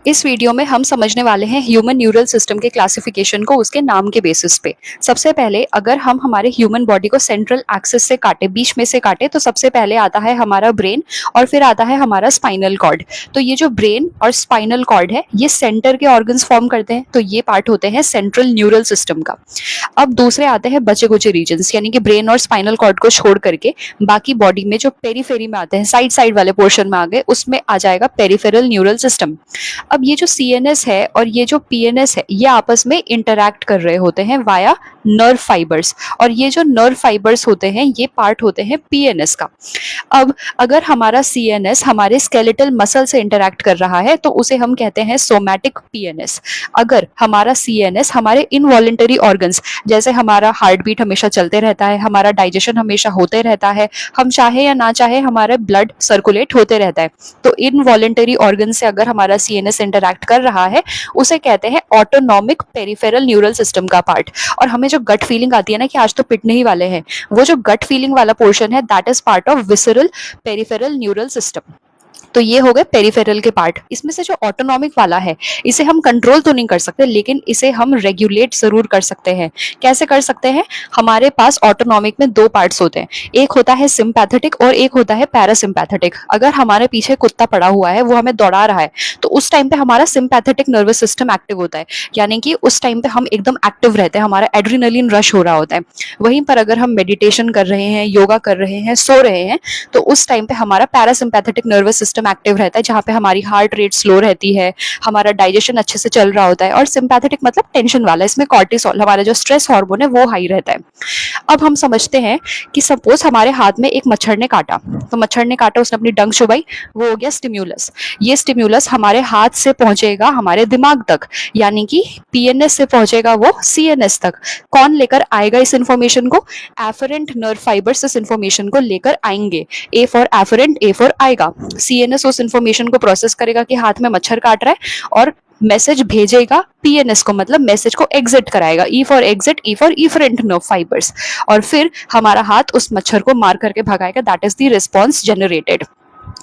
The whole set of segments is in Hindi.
इस वीडियो में हम समझने वाले हैं ह्यूमन न्यूरल सिस्टम के क्लासिफिकेशन को उसके नाम के बेसिस पे। सबसे पहले अगर हम हमारे ह्यूमन बॉडी को सेंट्रल एक्सिस से काटे, बीच में से काटे, तो सबसे पहले आता है हमारा ब्रेन और फिर आता है हमारा स्पाइनल कॉर्ड। तो ये जो ब्रेन और स्पाइनल कॉर्ड है ये सेंटर के ऑर्गन्स फॉर्म करते हैं, तो ये पार्ट होते हैं सेंट्रल न्यूरल सिस्टम का। अब दूसरे आते हैं बचे कुचे रीजन्स, यानी कि ब्रेन और स्पाइनल कॉर्ड को छोड़ करके बाकी बॉडी में जो पेरीफेरी में आते हैं, साइड साइड वाले पोर्शन में आ गए, उसमें आ जाएगा पेरिफेरल न्यूरल सिस्टम। अब ये जो सीएनएस है और ये जो पीएनएस है ये आपस में इंटरैक्ट कर रहे होते हैं वाया नर्व फाइबर्स, और ये जो नर्व फाइबर्स होते हैं ये पार्ट होते हैं पीएनएस का। अब अगर हमारा सीएनएस हमारे स्केलेटल मसल से इंटरैक्ट कर रहा है तो उसे हम कहते हैं सोमैटिक पीएनएस। अगर हमारा सीएनएस हमारे इनवॉलेंटरी ऑर्गन्स, जैसे हमारा हार्ट बीट हमेशा चलते रहता है, हमारा डाइजेशन हमेशा होते रहता है, हम चाहे या ना चाहे हमारे ब्लड सर्कुलेट होते रहता है, तो इनवॉलेंटरी ऑर्गन से अगर हमारा सीएनएस इंटरैक्ट कर रहा है उसे कहते हैं ऑटोनॉमिक पेरिफेरल न्यूरल सिस्टम का पार्ट। और हमें जो गट फीलिंग आती है ना कि आज तो पिटने ही वाले हैं, वो जो गट फीलिंग वाला पोर्शन है that is part of visceral peripheral neural system. तो ये हो गए पेरिफेरल के पार्ट। इसमें से जो ऑटोनॉमिक वाला है इसे हम कंट्रोल तो नहीं कर सकते, लेकिन इसे हम रेगुलेट जरूर कर सकते हैं। कैसे कर सकते हैं? हमारे पास ऑटोनॉमिक में दो पार्ट्स होते हैं, एक होता है सिंपैथेटिक और एक होता है पैरासिम्पैथेटिक। अगर हमारे पीछे कुत्ता पड़ा हुआ है, वो हमें दौड़ा रहा है, तो उस टाइम पे हमारा सिंपैथेटिक नर्वस सिस्टम एक्टिव होता है, यानी कि उस टाइम पे हम एकदम एक्टिव रहते हैं, हमारा एड्रिनलिन रश हो रहा होता है। वहीं पर अगर हम मेडिटेशन कर रहे हैं, योगा कर रहे हैं, सो रहे हैं, तो उस टाइम पे हमारा पैरासिम्पैथेटिक नर्वस सिस्टम एक्टिव रहता है, जहाँ पे हमारी हार्ट रेट स्लो रहती है, हमारा डाइजेशन अच्छे से चल रहा होता है। और सिंपैथेटिक मतलब टेंशन वाला, इसमें कॉर्टिसोल, हमारा जो स्ट्रेस हार्मोन है, वो हाई रहता है। अब हम समझते हैं कि सपोज हमारे हाथ में एक मच्छर ने काटा, तो मच्छर ने काटा, उसने अपनी डंक चुबाई, वो हो गया स्टिम्युलस। ये स्टिम्युलस हमारे हाथ से पहुंचेगा हमारे दिमाग तक, यानी कि पीएनएस से पहुंचेगा वो सीएनएस तक। कौन लेकर आएगा इस इंफॉर्मेशन को? एफरेंट नर्व फाइबर्स इस इंफॉर्मेशन को लेकर आएंगे। A for afferent, A for आएगा। सीएनएस उस इंफॉर्मेशन को प्रोसेस करेगा कि हाथ में मच्छर काट रहा है, और मैसेज भेजेगा पीएनएस को, मतलब मैसेज को एग्जिट कराएगा। E for exit, E for efferent nerve fibres, और फिर हमारा हाथ उस मच्छर को मार करके भगाएगा। That is the response generated.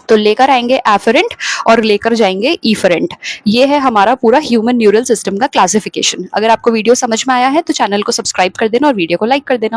तो लेकर आएंगे एफरेंट और लेकर जाएंगे इफरेंट। ये है हमारा पूरा ह्यूमन न्यूरल सिस्टम का क्लासिफिकेशन। अगर आपको वीडियो समझ में आया है तो चैनल को सब्सक्राइब कर देना और वीडियो को लाइक कर देना।